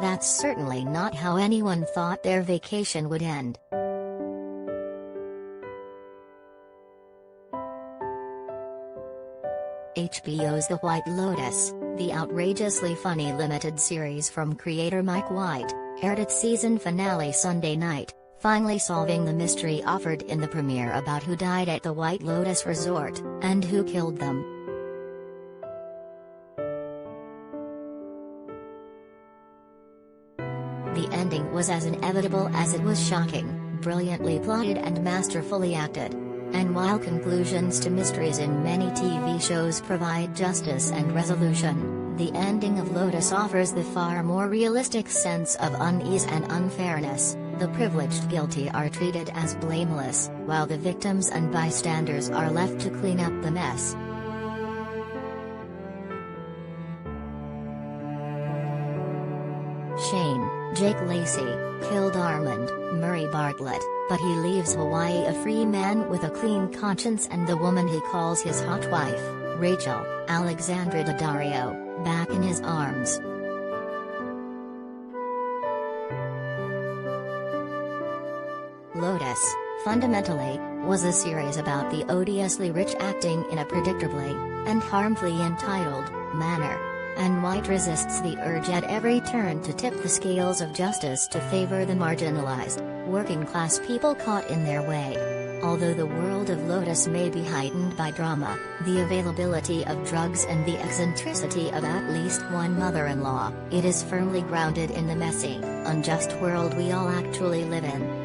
That's certainly not how anyone thought their vacation would end. HBO's The White Lotus, the outrageously funny limited series from creator Mike White, aired its season finale Sunday night, finally solving the mystery offered in the premiere about who died at the White Lotus resort, and who killed them. The ending was as inevitable as it was shocking, brilliantly plotted and masterfully acted. And while conclusions to mysteries in many TV shows provide justice and resolution, the ending of Lotus offers the far more realistic sense of unease and unfairness. The privileged guilty are treated as blameless, while the victims and bystanders are left to clean up the mess. Shane, Jake Lacey, killed Armand, Murray Bartlett, but he leaves Hawaii a free man with a clean conscience and the woman he calls his hot wife, Rachel, Alexandra Daddario, back in his arms. Lotus, fundamentally, was a series about the odiously rich acting in a predictably, and harmfully entitled, manner. And White resists the urge at every turn to tip the scales of justice to favor the marginalized, working-class people caught in their way. Although the world of Lotus may be heightened by drama, the availability of drugs and the eccentricity of at least one mother-in-law, it is firmly grounded in the messy, unjust world we all actually live in.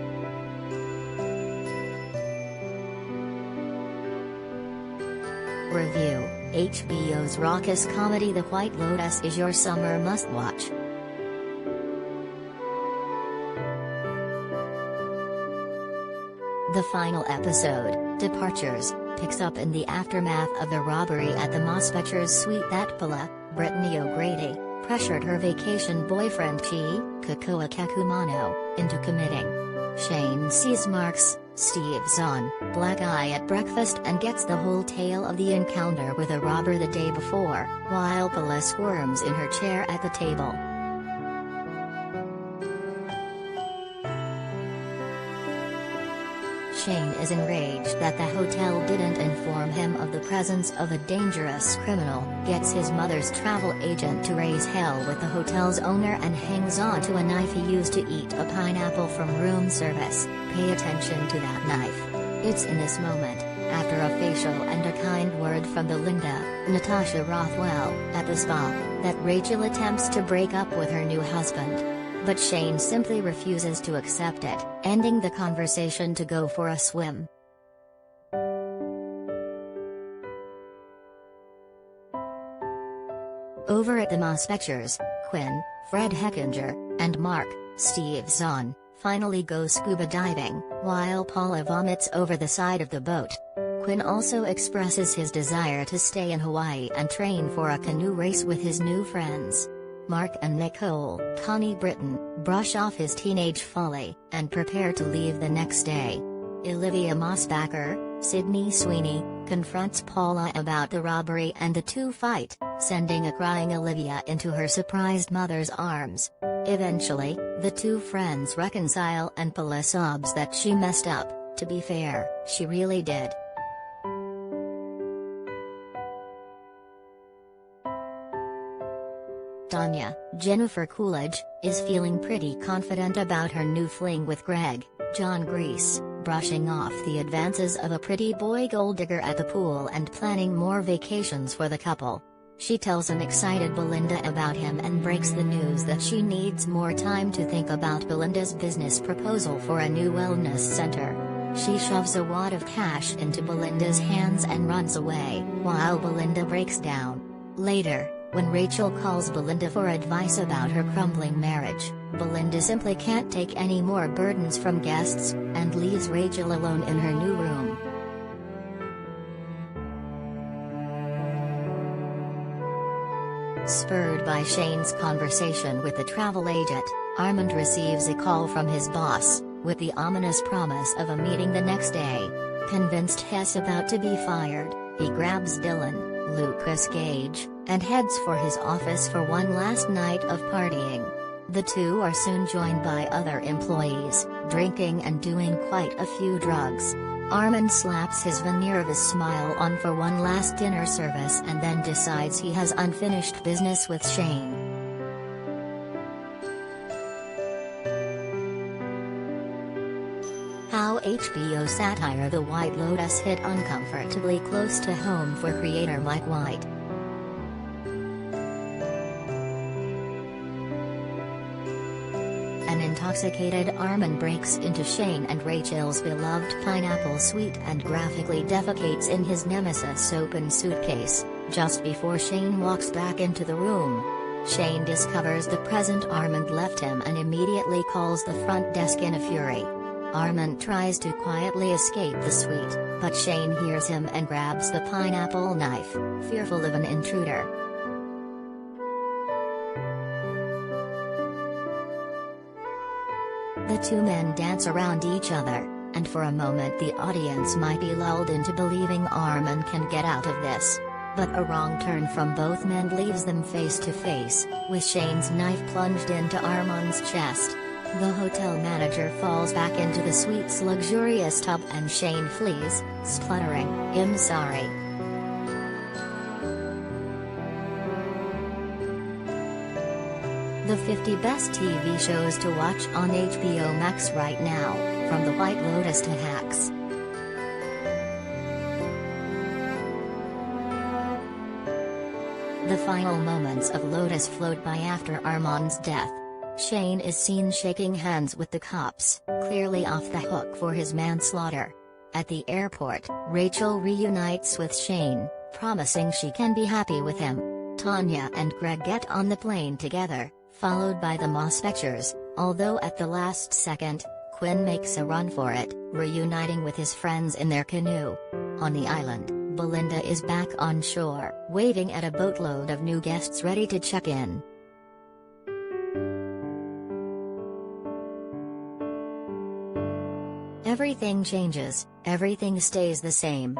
Review: HBO's raucous comedy The White Lotus is your summer must-watch. The final episode, Departures, picks up in the aftermath of the robbery at the Mospechers suite that Paula, Brittany O'Grady, pressured her vacation boyfriend Kikoa Kekumano into committing. Shane sees Mark's, Steve Zahn, black eye at breakfast and gets the whole tale of the encounter with a robber the day before, while Paula squirms in her chair at the table. Shane is enraged that the hotel didn't inform him of the presence of a dangerous criminal, gets his mother's travel agent to raise hell with the hotel's owner and hangs on to a knife he used to eat a pineapple from room service. Pay attention to that knife. It's in this moment, after a facial and a kind word from the Linda, Natasha Rothwell, at the spa, that Rachel attempts to break up with her new husband. But Shane simply refuses to accept it, ending the conversation to go for a swim. Over at the Mospechers, Quinn, Fred Heckinger, and Mark, Steve Zahn, finally go scuba diving, while Paula vomits over the side of the boat. Quinn also expresses his desire to stay in Hawaii and train for a canoe race with his new friends. Mark and Nicole, Connie Britton, brush off his teenage folly, and prepare to leave the next day. Olivia Mossbacher, Sydney Sweeney, confronts Paula about the robbery and the two fight, sending a crying Olivia into her surprised mother's arms. Eventually, the two friends reconcile and Paula sobs that she messed up. To be fair, she really did. Tanya, Jennifer Coolidge, is feeling pretty confident about her new fling with Greg, John Grease, brushing off the advances of a pretty boy gold digger at the pool and planning more vacations for the couple. She tells an excited Belinda about him and breaks the news that she needs more time to think about Belinda's business proposal for a new wellness center. She shoves a wad of cash into Belinda's hands and runs away, while Belinda breaks down. Later, when Rachel calls Belinda for advice about her crumbling marriage, Belinda simply can't take any more burdens from guests, and leaves Rachel alone in her new room. Spurred by Shane's conversation with the travel agent, Armand receives a call from his boss, with the ominous promise of a meeting the next day. Convinced Hess about to be fired, he grabs Dylan, Lucas Gage, and heads for his office for one last night of partying. The two are soon joined by other employees, drinking and doing quite a few drugs. Armand slaps his veneer of a smile on for one last dinner service and then decides he has unfinished business with Shane. How HBO satire The White Lotus hit uncomfortably close to home for creator Mike White. An intoxicated Armand breaks into Shane and Rachel's beloved pineapple suite and graphically defecates in his nemesis' open suitcase, just before Shane walks back into the room. Shane discovers the present Armand left him and immediately calls the front desk in a fury. Armand tries to quietly escape the suite, but Shane hears him and grabs the pineapple knife, fearful of an intruder. The two men dance around each other, and for a moment the audience might be lulled into believing Armand can get out of this. But a wrong turn from both men leaves them face to face, with Shane's knife plunged into Armand's chest. The hotel manager falls back into the suite's luxurious tub and Shane flees, spluttering, "I'm sorry." The 50 best TV shows to watch on HBO Max right now, from The White Lotus to Hacks. The final moments of Lotus float by after Armand's death. Shane is seen shaking hands with the cops, clearly off the hook for his manslaughter. At the airport, Rachel reunites with Shane, promising she can be happy with him. Tanya and Greg get on the plane together, followed by the Mospectors, although at the last second, Quinn makes a run for it, reuniting with his friends in their canoe. On the island, Belinda is back on shore, waving at a boatload of new guests ready to check in. Everything changes, everything stays the same.